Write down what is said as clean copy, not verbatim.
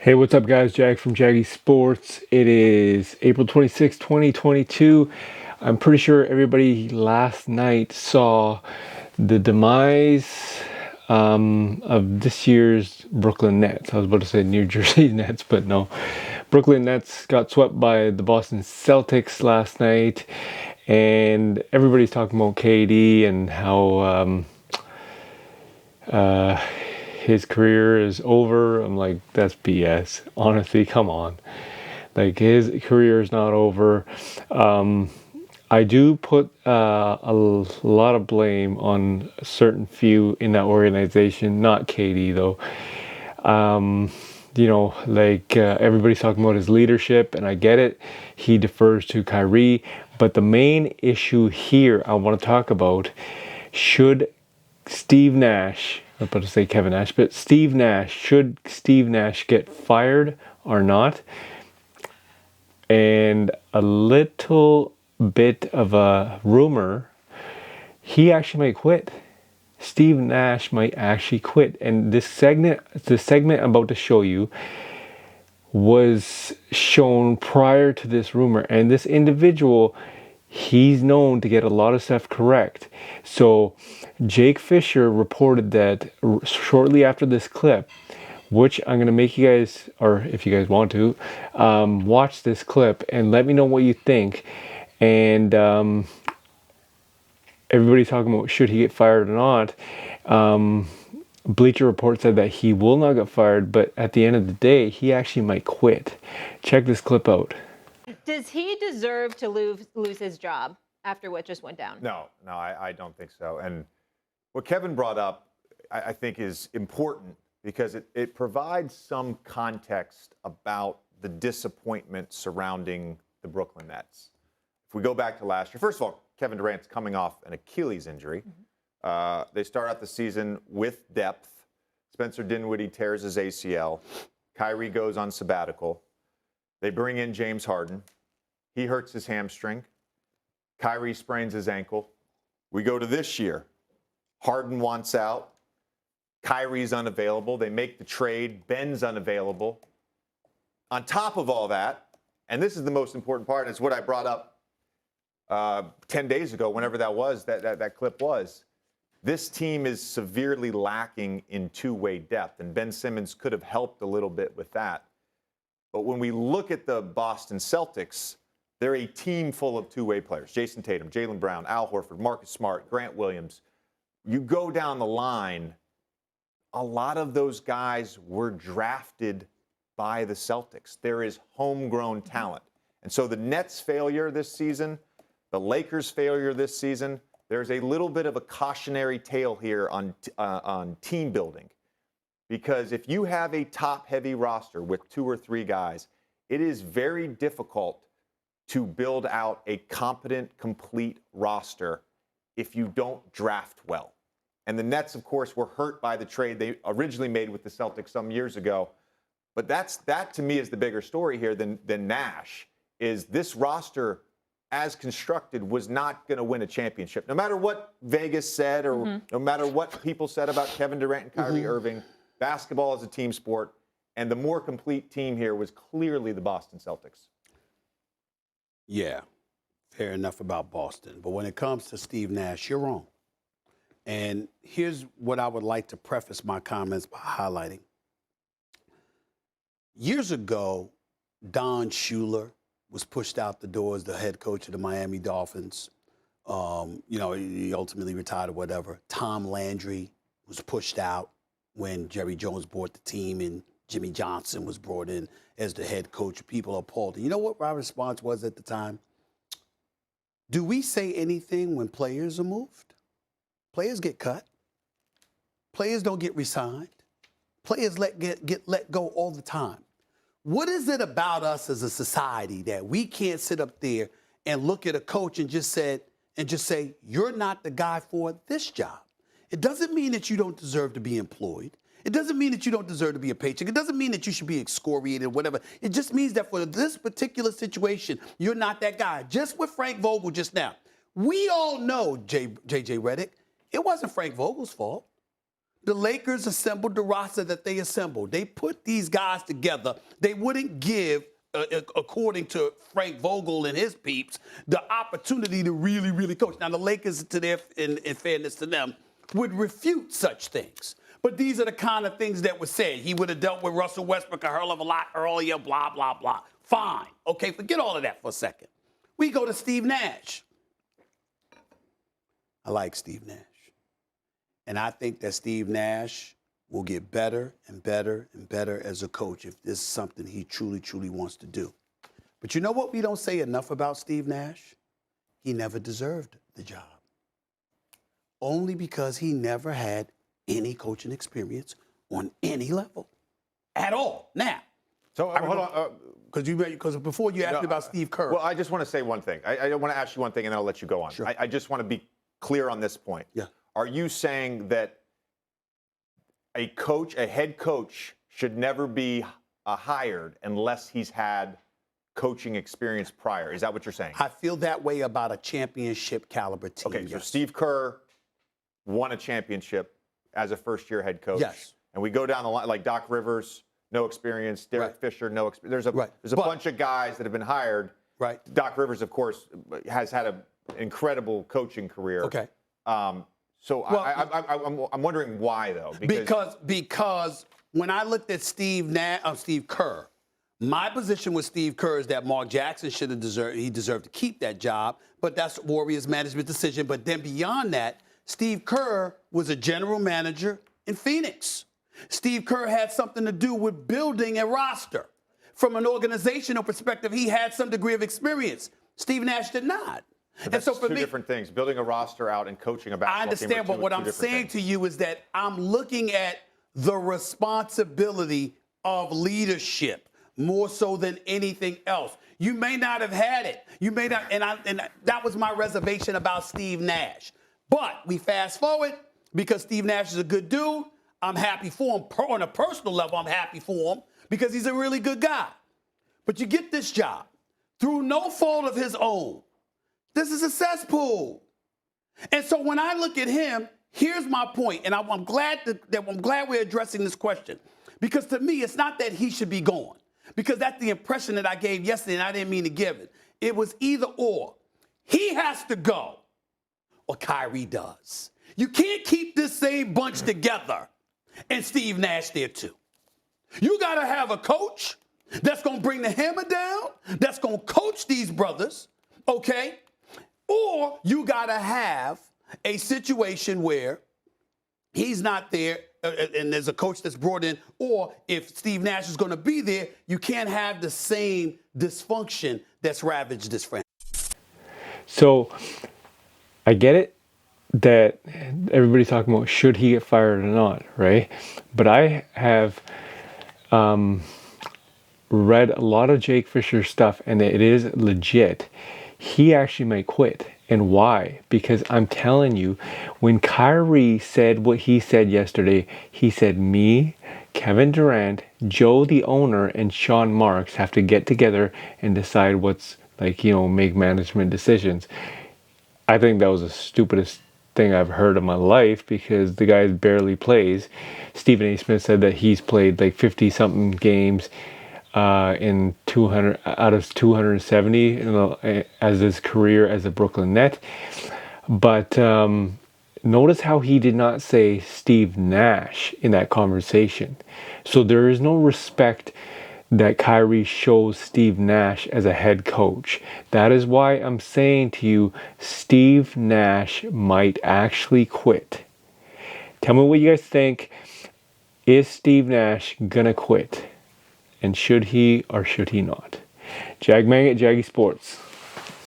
Hey, what's up, guys? Jack from Jaggy Sports. It is April 26, 2022. I'm pretty sure everybody last night saw the demise of this year's Brooklyn Nets. I was about to say New Jersey Nets, but no. Brooklyn Nets got swept by the Boston Celtics last night, and everybody's talking about KD and how his career is over. I'm like, that's BS. Honestly, come on. Like, his career is not over. I do put a lot of blame on a certain few in that organization, not KD though. Everybody's talking about his leadership, and I get it. He defers to Kyrie. But the main issue here I want to talk about, should Steve Nash, I'm about to say Kevin Nash, but should Steve Nash get fired or not? And a little bit of a rumor, he actually might quit. Steve Nash might actually quit. And the segment I'm about to show you was shown prior to this rumor. And this individual, he's known to get a lot of stuff correct. So Jake Fisher reported that shortly after this clip, which I'm going to make you guys, or if you guys want to, watch this clip and let me know what you think. And everybody's talking about should he get fired or not. Bleacher Report said that he will not get fired, but at the end of the day, he actually might quit. Check this clip out. Does he deserve to lose his job after what just went down? No, I don't think so. And what Kevin brought up, I think, is important because it provides some context about the disappointment surrounding the Brooklyn Nets. If we go back to last year, first of all, Kevin Durant's coming off an Achilles injury. They start out the season with depth. Spencer Dinwiddie tears his ACL. Kyrie goes on sabbatical. They bring in James Harden. He hurts his hamstring. Kyrie sprains his ankle. We go to this year. Harden wants out. Kyrie's unavailable. They make the trade. Ben's unavailable. On top of all that, and this is the most important part, and it's what I brought up 10 days ago, whenever that was, that clip was, this team is severely lacking in two-way depth, and Ben Simmons could have helped a little bit with that. But when we look at the Boston Celtics, they're a team full of two-way players. Jason Tatum, Jaylen Brown, Al Horford, Marcus Smart, Grant Williams. You go down the line, a lot of those guys were drafted by the Celtics. There is homegrown talent. And so the Nets' failure this season, the Lakers' failure this season, there's a little bit of a cautionary tale here on team building. Because if you have a top-heavy roster with two or three guys, it is very difficult to build out a competent, complete roster if you don't draft well. And the Nets, of course, were hurt by the trade they originally made with the Celtics some years ago. But that, to me, is the bigger story here than Nash, is this roster, as constructed, was not going to win a championship. No matter what Vegas said or no matter what people said about Kevin Durant and Kyrie Irving, basketball is a team sport, and the more complete team here was clearly the Boston Celtics. Yeah, fair enough about Boston. But when it comes to Steve Nash, you're wrong. And here's what I would like to preface my comments by highlighting. Years ago, Don Shula was pushed out the door as the head coach of the Miami Dolphins. He ultimately retired or whatever. Tom Landry was pushed out when Jerry Jones bought the team and Jimmy Johnson was brought in as the head coach. People are appalled. And you know what my response was at the time? Do we say anything when players are moved? Players get cut. Players don't get re-signed. Players get let go all the time. What is it about us as a society that we can't sit up there and look at a coach and just say, you're not the guy for this job? It doesn't mean that you don't deserve to be employed. It doesn't mean that you don't deserve to be a paycheck. It doesn't mean that you should be excoriated or whatever. It just means that for this particular situation, you're not that guy. Just with Frank Vogel just now. We all know, JJ Redick, it wasn't Frank Vogel's fault. the Lakers assembled the roster that they assembled. They put these guys together. They wouldn't give, according to Frank Vogel and his peeps, the opportunity to really, really coach. Now, the Lakers, in fairness to them, would refute such things. But these are the kind of things that were said. He would have dealt with Russell Westbrook a hell of a lot earlier, blah, blah, blah. Fine. Okay, forget all of that for a second. We go to Steve Nash. I like Steve Nash. And I think that Steve Nash will get better and better and better as a coach if this is something he truly, truly wants to do. But you know what we don't say enough about Steve Nash? He never deserved the job. Only because he never had any coaching experience on any level at all. Now, So hold on. because before you asked me about Steve Kerr. Well, I just want to say one thing. I want to ask you one thing, and then I'll let you go on. Sure. I just want to be clear on this point. Yeah. Are you saying that a head coach, should never be hired unless he's had coaching experience prior? Is that what you're saying? I feel that way about a championship caliber team. Okay, so yes. Steve Kerr won a championship as a first-year head coach. Yes. And we go down the line, like Doc Rivers, no experience. Derek Right. Fisher, no experience. There's a But- bunch of guys that have been hired. Right. Doc Rivers, of course, has had an incredible coaching career. Okay. So I'm wondering why, though. Because when I looked at Steve Kerr, my position with Steve Kerr is that Mark Jackson deserved to keep that job, but that's Warriors management decision. But then beyond that, Steve Kerr was a general manager in Phoenix. Steve Kerr had something to do with building a roster. From an organizational perspective, he had some degree of experience. Steve Nash did not. But that's two different things. Building a roster out and coaching a basketball I understand, but what I'm saying to you is that I'm looking at the responsibility of leadership more so than anything else. You may not have had it. You may not, and that was my reservation about Steve Nash. But we fast forward because Steve Nash is a good dude. I'm happy for him. On a personal level, I'm happy for him because he's a really good guy. But you get this job through no fault of his own. This is a cesspool. And so when I look at him, here's my point, and I'm glad we're addressing this question. Because to me, it's not that he should be gone. Because that's the impression that I gave yesterday, and I didn't mean to give it. It was either or. He has to go, or Kyrie does. You can't keep this same bunch together and Steve Nash there too. You got to have a coach that's going to bring the hammer down, that's going to coach these brothers, okay? Or you got to have a situation where he's not there and there's a coach that's brought in, or if Steve Nash is going to be there, you can't have the same dysfunction that's ravaged this franchise. So I get it that everybody's talking about should he get fired or not, right? But I have read a lot of Jake Fisher's stuff, and it is legit. He actually might quit. And why? Because I'm telling you, when Kyrie said what he said yesterday, he said me, Kevin Durant, Joe the owner, and Sean Marks have to get together and decide what's, make management decisions. I think that was the stupidest thing I've heard in my life because the guy barely plays. Stephen A. Smith said that he's played 50-something games in 200 out of 270 as his career as a Brooklyn Net. But notice how he did not say Steve Nash in that conversation. So there is no respect that Kyrie shows Steve Nash as a head coach. That is why I'm saying to you, Steve Nash might actually quit. Tell me what you guys think. Is Steve Nash gonna quit? And should he or should he not? Jag Mang at Jaggy Sports.